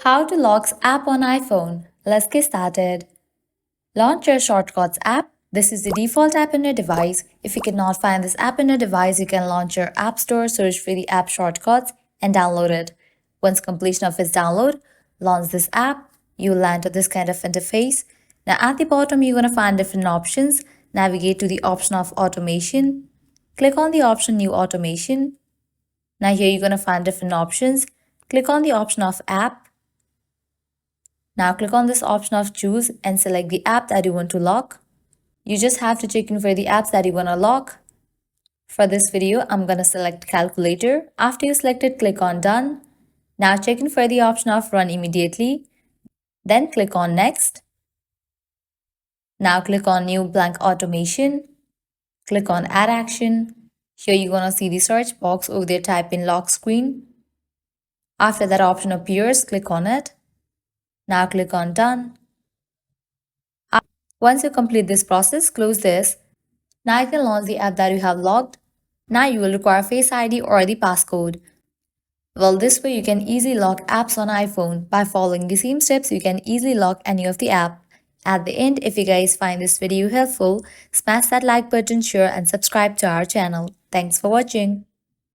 How to lock app on iPhone. Let's get started. Launch your Shortcuts app. This is the default app in your device. If you cannot find this app in your device, you can launch your App Store, search for the app Shortcuts, and download it. Once completion of its download, launch this app. You'll land to this kind of interface. Now at the bottom, you're going to find different options. Navigate to the option of automation. Click on the option New Automation. Now here you're going to find different options. Click on the option of App. Now click on this option of Choose and select the app that you want to lock. You just have to check in for the apps that you want to lock. For this video, I'm going to select Calculator. After you select it, click on Done. Now check in for the option of Run Immediately. Then click on Next. Now click on New Blank Automation. Click on Add Action. Here you're going to see the search box. Over there, type in Lock Screen. After that option appears, click on it. Now click on Done. Once you complete this process, close this. Now you can launch the app that you have locked. Now you will require Face ID or the passcode. Well, this way you can easily lock apps on iPhone. By following the same steps, you can easily lock any of the app. At the end, if you guys find this video helpful, smash that like button, share and subscribe to our channel. Thanks for watching.